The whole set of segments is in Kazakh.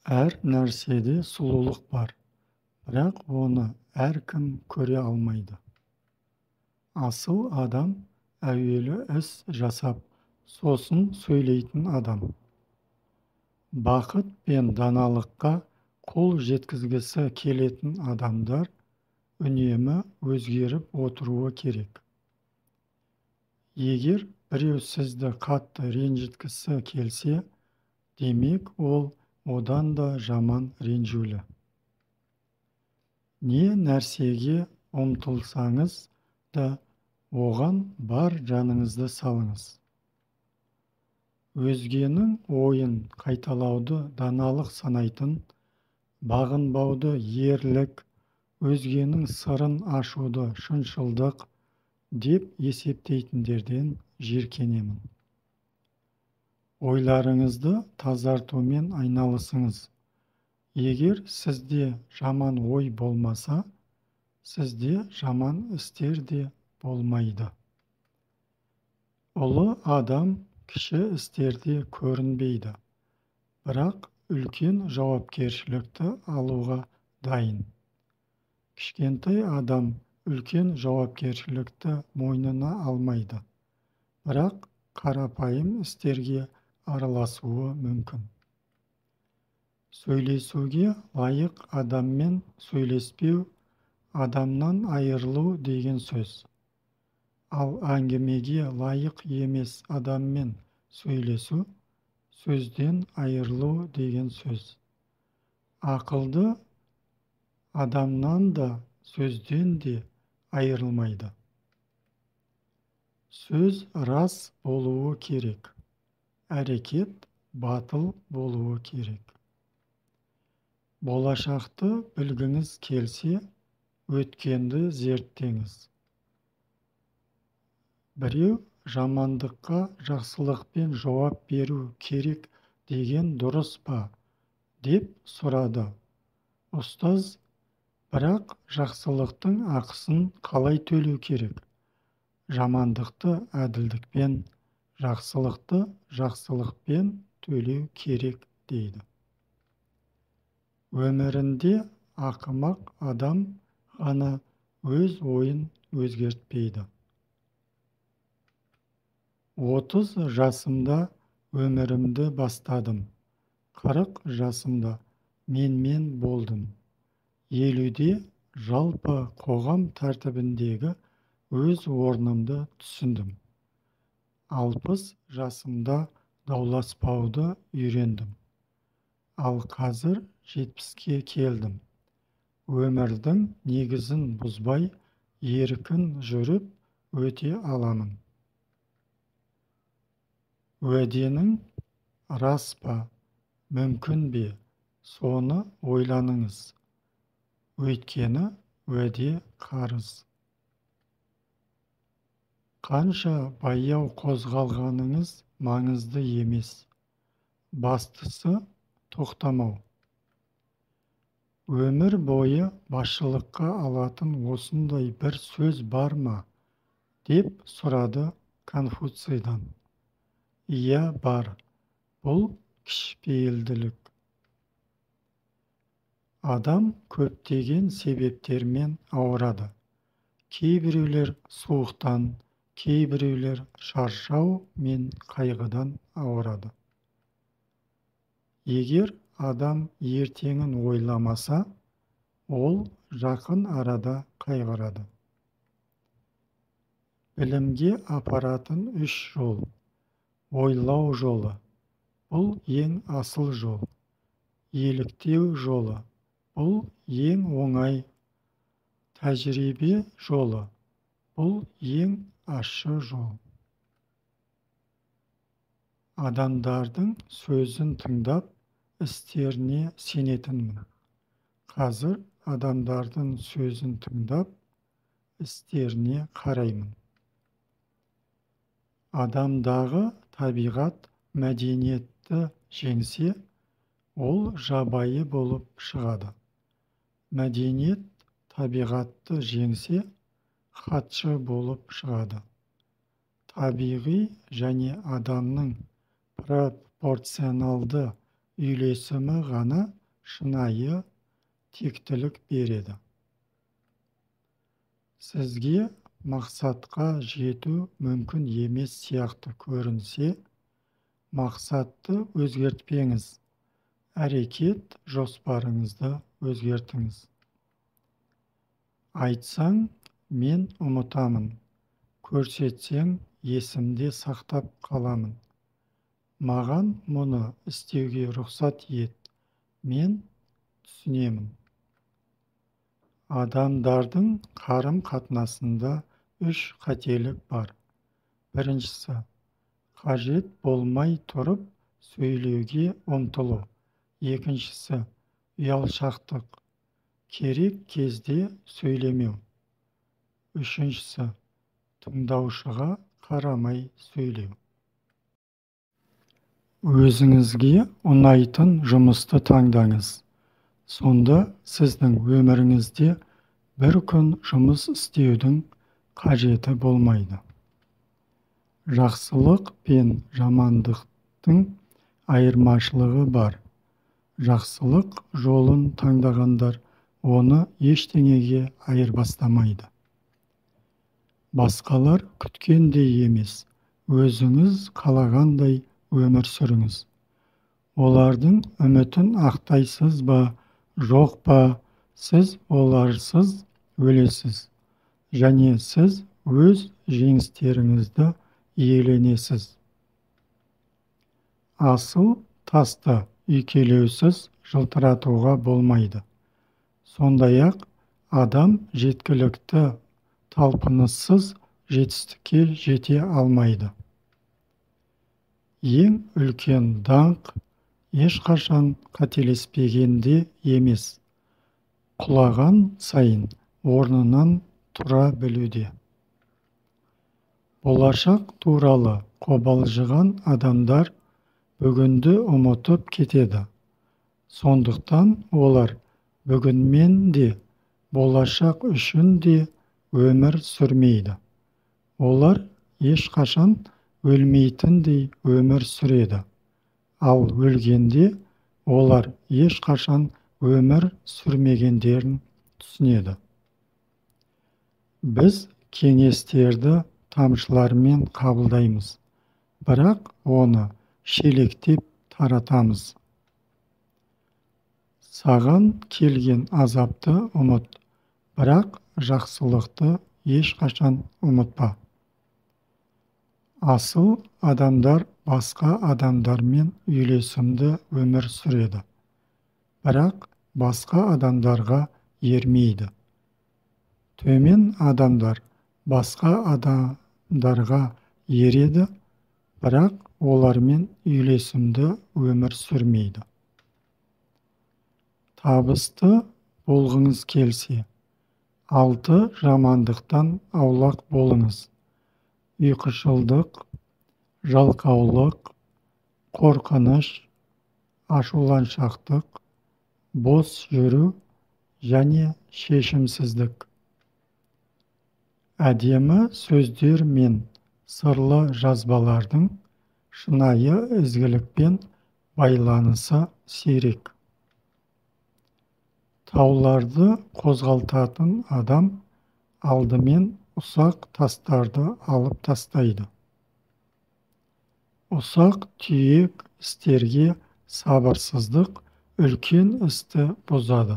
Әр нәрседе сұлулық бар, бірақ оны әркім көре алмайды. Асыл адам әуелі іс жасап, сосын сөйлейтін адам. Бақыт пен даналыққа қол жеткізгісі келетін адамдар үнемі өзгеріп отыруы керек. Егер біреу сізді қатты ренжіткісі келсе, демек ол одан да жаман ренжулі. Не нәрсеге ұмтылсаңыз да, оған бар жаныңызды салыңыз. Өзгенің ойын қайталауды даналық санайтын, бағынбауды ерлік, өзгенің сырын ашуды шыншылдық деп есептейтіндерден жиіркенемін. Ойларыңызды тазартумен айналысыңыз. Егер сізде жаман ой болмаса, сізде жаман істер де болмайды. Ұлы адам кіші істерде көрінбейді, бірақ үлкен жауапкершілікті алуға дайын. Кішкентай адам үлкен жауапкершілікті мойнына алмайды, бірақ қарапайым істерге араласуы мүмкін. Сөйлесуге лайық адаммен сөйлеспеу адамнан айырылу деген сөз. Ал әңгімеге лайық емес адаммен сөйлесу сөзден айырылу деген сөз. Ақылды адамнан да сөзден де айырылмайды. Сөз рас болуы керек, әрекет батыл болуы керек. Болашақты білгіңіз келсе, өткенді зерттеңіз. Біреу жамандыққа жақсылықпен жауап беру керек деген дұрыс па, деп сұрады. Ұстаз, бірақ жақсылықтың ақысын қалай төлеу керек? Жамандықты әділдікпен, жақсылықты жақсылықпен төлеу керек дейді. Өмірінде ақымақ адам ғана өз ойын өзгертпейді. 30 жасымда өмірімді бастадым. 40 жасымда менмен болдым. 50-де жалпы қоғам тәртібіндегі өз орнымды түсіндім. 60 жасымда дауласпауды үйрендім. Ал қазір 70-ке келдім. Өмірдің негізін бұзбай, еркін жүріп өте аламын. Уәденің рас па, мүмкін бе, соны ойланыңыз. Өйткені уәде қарыз. Қанша баяу қозғалғаныңыз маңызды емес. Бастысы тоқтамау. Өмір бойы басшылыққа алатын осындай бір сөз бар ма? Деп сұрады Конфуцийдан. Иә, бар. Бұл кішіпейілділік. Адам көптеген себептермен ауырады. Кейбіреулер суықтан, кейбіреулер шаршау мен қайғыдан ауырады. Егер адам ертеңін ойламаса, ол жақын арада қайғырады. Білімге апаратын 3 жол. Ойлау жолы. Бұл ең асыл жол. Еліктеу жолы. Бұл ең оңай. Тәжірибе жолы. Бұл ең ащы жол. Адамдардың сөзін тыңдап, істеріне сенетінмін. Қазір адамдардың сөзін тыңдап, істеріне қараймын. Адамдағы табиғат мәдениетті жеңсе, ол жабайы болып шығады. Мәдениет табиғатты жеңсе, хатшы болып шығады. Табиғи және адамның пропорционалды үйлесімі ғана шынайы тектілік береді. Сізге мақсатқа жету мүмкін емес сияқты көрінсе, мақсатты өзгертпеңіз, әрекет жоспарыңызды өзгертіңіз. Айтсаң, мен ұмытамын, көрсетсең, есімде сақтап қаламын. Маған мұны істеуге рұқсат ет, мен түсінемін. Адамдардың қарым-қатынасында 3 қателік бар. Біріншісі, қажет болмай тұрып сөйлеуге ұмтылу. Екіншісі, ұялшақтық, керек кезде сөйлемеу. Үшіншісі, тыңдаушыға қарамай сөйлеу. Өзіңізге ұнайтын жұмысты таңдаңыз. Сонда сіздің өміріңізде бір күн жұмыс істеудің қажеті болмайды. Жақсылық пен жамандықтың айырмашылығы бар. Жақсылық жолын таңдағандар оны ештеңеге айырбастамайды. Басқалар күткендей емес, өзіңіз қалағандай өмір сүріңіз. Олардың үмітін ақтайсыз ба, жоқ па, сіз оларсыз өлесіз, және сіз өз жеңістеріңізді иеленесіз. Асыл тасты үйкелеусіз жылтыратуға болмайды. Сондай-ақ адам жеткілікті талпыныссыз жетістікке жете алмайды. Ең үлкен даңқ ешқашан қателеспегенде емес, құлаған сайын орнынан тұра білуде. Болашақ туралы қобалжыған адамдар бүгінді ұмытып кетеді. Сондықтан олар бүгінмен де, болашақ үшін де өмір сүрмейді. Олар ешқашан өлмейтіндей өмір сүреді. Ал өлгенде олар ешқашан өмір сүрмегендерін түсінеді. Біз кеңестерді тамшылармен қабылдаймыз, бірақ оны шелектеп таратамыз. Саған келген азапты ұмыт, бірақ жақсылықты ешқашан ұмытпа. Асыл адамдар басқа адамдармен үйлесімді өмір сүреді, бірақ басқа адамдарға ермейді. Төмен адамдар басқа адамдарға ереді, бірақ олармен үйлесімді өмір сүрмейді. Табысты болғыңыз келсе, 6 жамандықтан аулақ болыңыз. Ұйқышылдық, жалқаулық, қорқыныш, ашуланшақтық, бос жүру және шешімсіздік. Әдемі сөздер мен сырлы жазбалардың шынайы ізгілікпен байланысы сирек. Тауларды қозғалтатын адам алдымен ұсақ тастарды алып тастайды. Ұсақ түйек істерге сабырсыздық үлкен істі бұзады.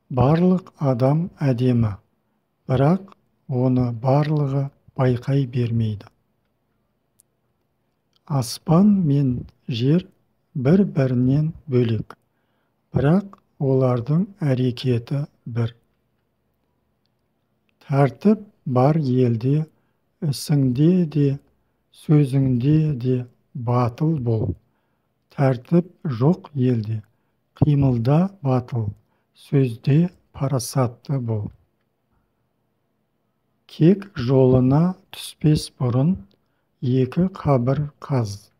Барлық адам әдемі, бірақ оны барлығы байқай бермейді. Аспан мен жер бір-бірінен бөлек, бірақ олардың әрекеті бір. Тәртіп бар елде, ісіңде де, сөзіңде де батыл бол. Тәртіп жоқ елде, қимылда батыл, сөзде парасатты бол. Кек жолына түспес бұрын, 2 қабір қаз.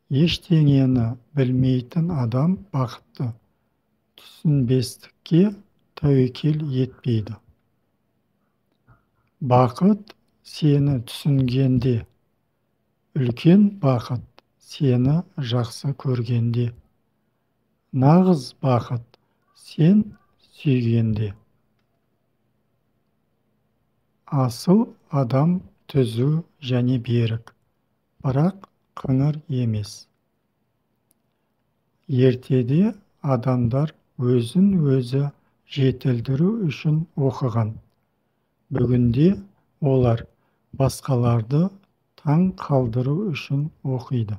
Ештеңені білмейтін адам бақытты, түсінбестікке тәуекел етпейді. Бақыт сені түсінгенде, үлкен бақыт сені жақсы көргенде. Нағыз бақыт сен сүйгенде. Асыл адам түзу және берік, бірақ қыңыр емес. Ертеде адамдар өзін-өзі жетілдіру үшін оқыған. Бүгінде олар басқаларды таң қалдыру үшін оқиды.